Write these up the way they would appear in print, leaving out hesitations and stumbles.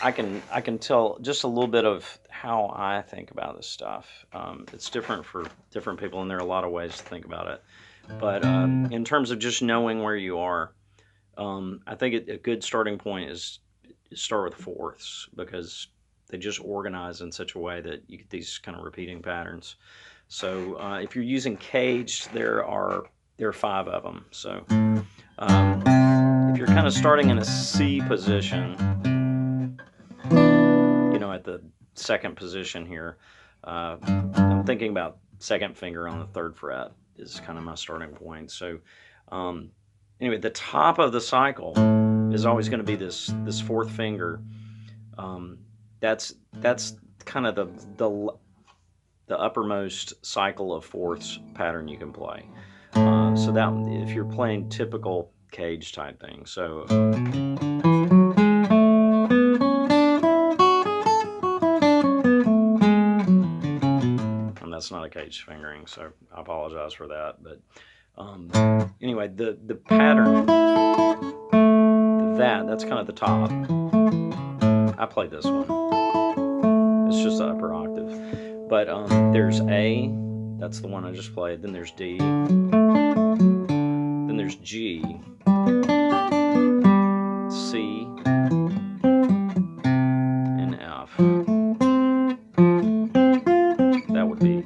I can tell just a little bit of how I think about this stuff. It's different for different people, and there are a lot of ways to think about it. But in terms of just knowing where you are, I think a good starting point is start with fourths because they just organize in such a way that you get these kind of repeating patterns. So if you're using caged, there are five of them. So if you're kind of starting in a C position, at the second position here, I'm thinking about second finger on the third fret is kind of my starting point. So anyway, the top of the cycle is always going to be this fourth finger. That's kind of the uppermost cycle of fourths pattern you can play. So that if you're playing typical cage type thing, so. And that's not a cage fingering, so I apologize for that. But anyway, the pattern, that's kind of the top. I play this one. It's just the upper octave. But there's A, that's the one I just played. Then there's D. Then there's G, C, and F. That would be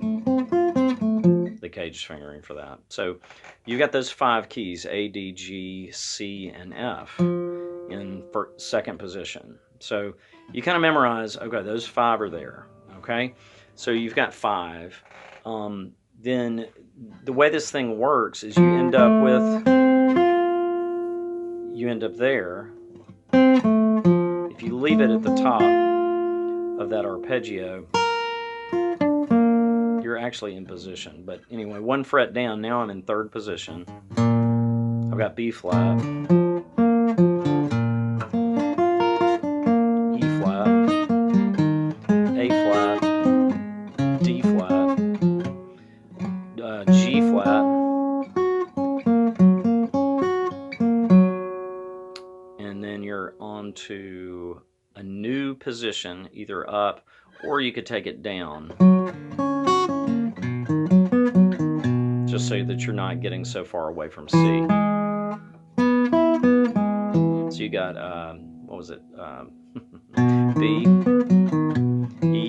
the cage fingering for that. So you got those five keys, A, D, G, C, and F in second position. So you kind of memorize, okay, those five are there, okay? So you've got five. Then the way this thing works is you end up there. If you leave it at the top of that arpeggio, you're actually in position. But anyway, one fret down, now I'm in third position. I've got B flat, E flat, A flat, D flat, G flat, and then you're on to a new position, either up or you could take it down, just so that you're not getting so far away from C. So you got, what was it, B, E,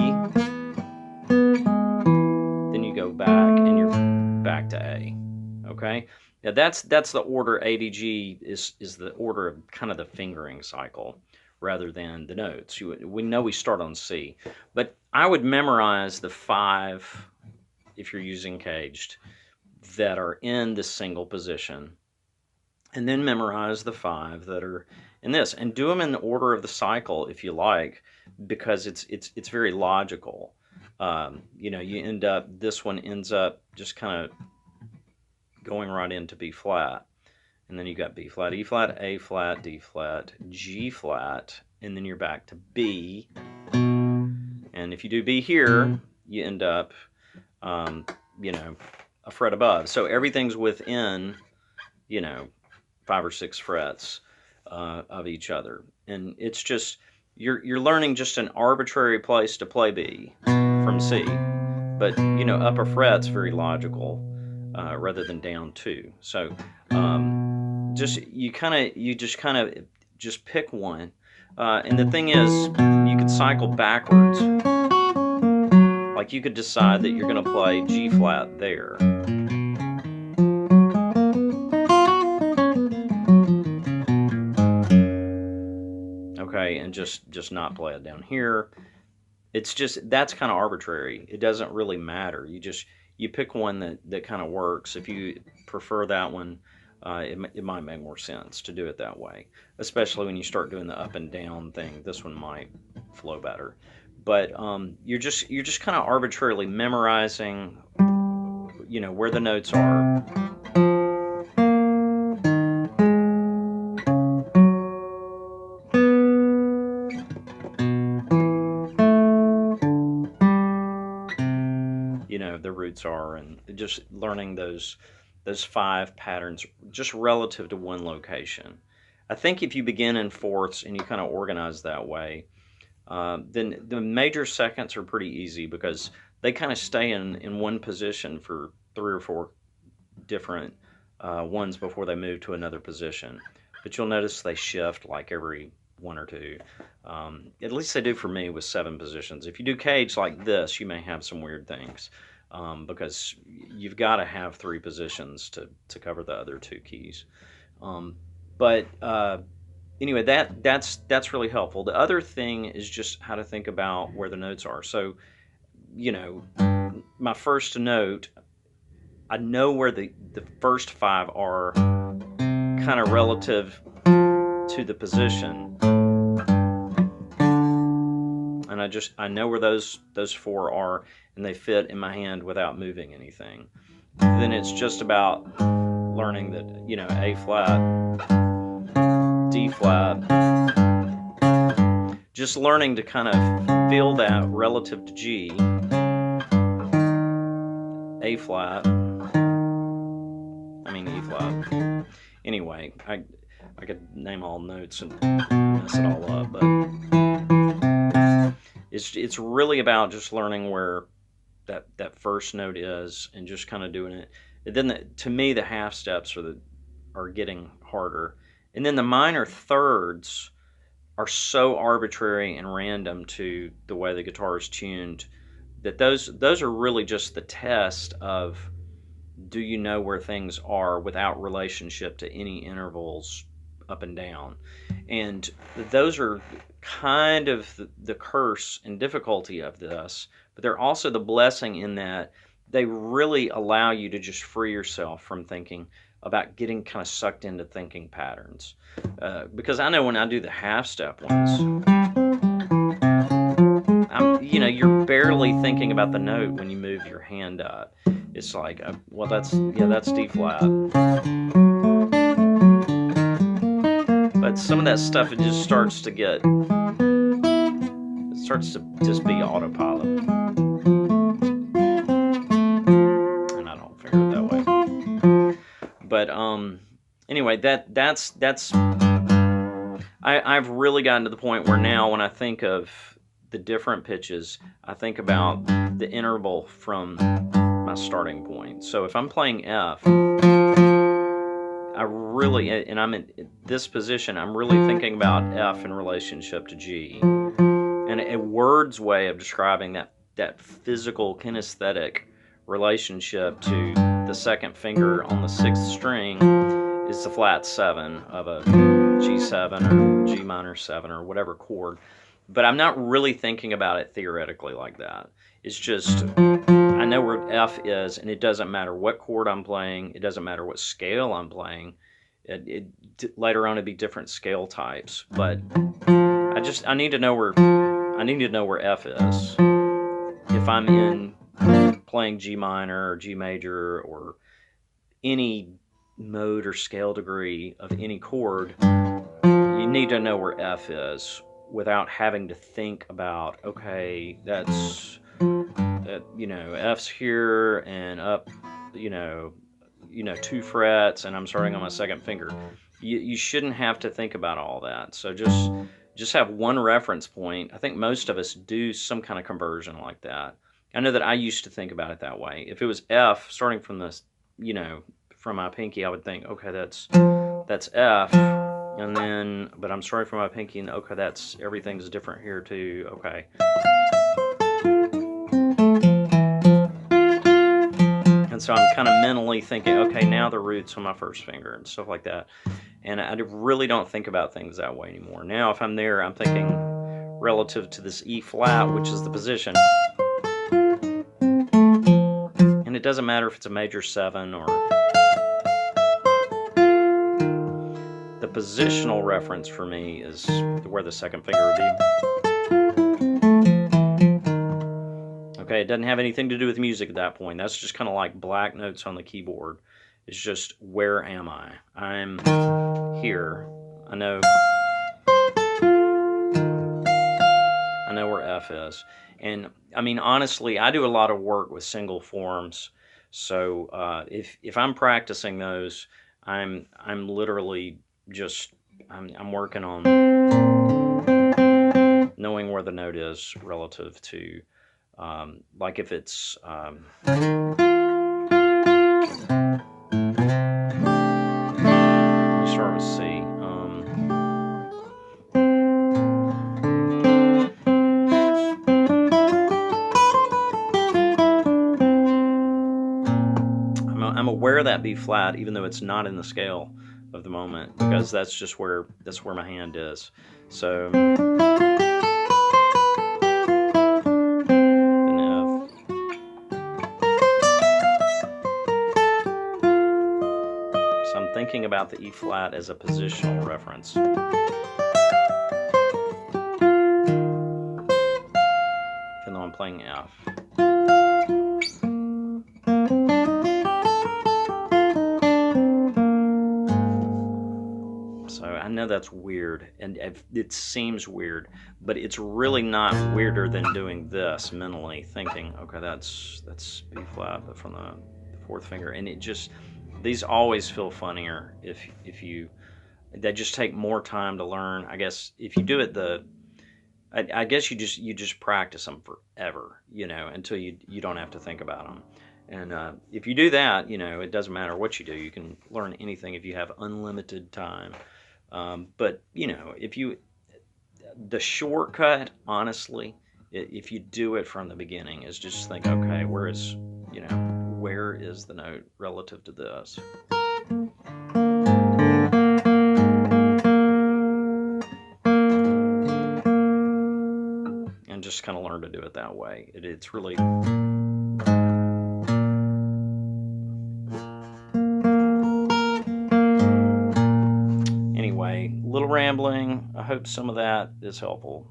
then you go back and you're back to A, okay? Now that's the order. ADG is the order of kind of the fingering cycle rather than the notes. We know we start on C, but I would memorize the five, if you're using caged, that are in the single position, and then memorize the five that are in this, and do them in the order of the cycle if you like, because it's very logical. You end up, this one ends up just kind of going right into B flat, and then you got B flat, E flat, A flat, D flat, G flat, and then you're back to B. And if you do B here, you end up, a fret above. So everything's within, 5 or 6 frets of each other. And it's just, you're learning just an arbitrary place to play B from C. But, up a fret's very logical rather than down 2. So you just pick one. And the thing is, you could cycle backwards. Like you could decide that you're going to play G flat there. Okay, and just not play it down here. It's just, that's kind of arbitrary. It doesn't really matter. You pick one that kind of works. If you prefer that one, it might make more sense to do it that way, especially when you start doing the up and down thing. This one might flow better, but you're just kind of arbitrarily memorizing, where the notes are. The roots are, and just learning those five patterns just relative to one location. I think if you begin in fourths and you kind of organize that way, Then the major seconds are pretty easy because they kind of stay in one position for 3 or 4 different ones before they move to another position. But you'll notice they shift like every 1 or 2. At least they do for me with 7 positions. If you do cage like this, you may have some weird things because you've got to have 3 positions to cover the other 2 keys. But anyway, that's really helpful. The other thing is just how to think about where the notes are. So, you know, my first note, I know where the first 5 are kind of relative to the position. And I know where those 4 are, and they fit in my hand without moving anything. Then it's just about learning that, A flat, D flat, just learning to kind of feel that relative to G, A flat, E flat. Anyway, I could name all notes and mess it all up, but it's really about just learning where that first note is and just kind of doing it. And then to me, the half steps are getting harder, and then the minor thirds are so arbitrary and random to the way the guitar is tuned that those are really just the test of, do you know where things are without relationship to any intervals up and down? And those are kind of the curse and difficulty of this, but they're also the blessing in that they really allow you to just free yourself from thinking about getting kind of sucked into thinking patterns. Because I know when I do the half step ones, you're barely thinking about the note when you move your hand up. It's like, well, that's D flat. But some of that stuff, it just starts to just be autopilot. And I don't figure it that way. But anyway, that's I've really gotten to the point where now when I think of the different pitches, I think about the interval from my starting point. So if I'm playing F, and I'm in this position, I'm really thinking about F in relationship to G. And a word's way of describing that physical kinesthetic relationship to the second finger on the 6th string is the flat 7 of a G7 or G minor 7 or whatever chord. But I'm not really thinking about it theoretically like that. It's just, I know where F is, and it doesn't matter what chord I'm playing. It doesn't matter what scale I'm playing. Later on, it'd be different scale types. But I need to know where F is. If I'm playing G minor or G major or any mode or scale degree of any chord, you need to know where F is without having to think about, okay, F's here and up, 2 frets, and I'm starting on my second finger. You shouldn't have to think about all that. So just have one reference point. I think most of us do some kind of conversion like that. I know that I used to think about it that way. If it was F, starting from this, from my pinky, I would think, okay, that's F. And then, but I'm starting from my pinky, and okay, everything's different here too. Okay. And so I'm kind of mentally thinking, okay, now the root's on my first finger and stuff like that. And I really don't think about things that way anymore. Now, if I'm there, I'm thinking relative to this E flat, which is the position. And it doesn't matter if it's a major 7 or... The positional reference for me is where the second finger would be. Okay, it doesn't have anything to do with music at that point. That's just kind of like black notes on the keyboard. It's just, where am I? I'm here. I know where F is. And I mean, honestly, I do a lot of work with single forms. So if I'm practicing those, I'm literally just I'm working on knowing where the note is relative to, like if it's, let me start with C. I'm aware of that B flat, even though it's not in the scale of the moment, because that's just where my hand is. So then F. So I'm thinking about the E flat as a positional reference. Even though I'm playing F. So I know that's weird, and it seems weird, but it's really not weirder than doing this mentally, thinking, okay, that's B flat, but from the fourth finger, and it just, these always feel funnier if you, they just take more time to learn. I guess if you do it I guess you just practice them forever, until you don't have to think about them. And if you do that, it doesn't matter what you do. You can learn anything if you have unlimited time. But the shortcut, honestly, if you do it from the beginning, is just think, okay, where is the note relative to this? And just kind of learn to do it that way. It's really... Anyway, little rambling. I hope some of that is helpful.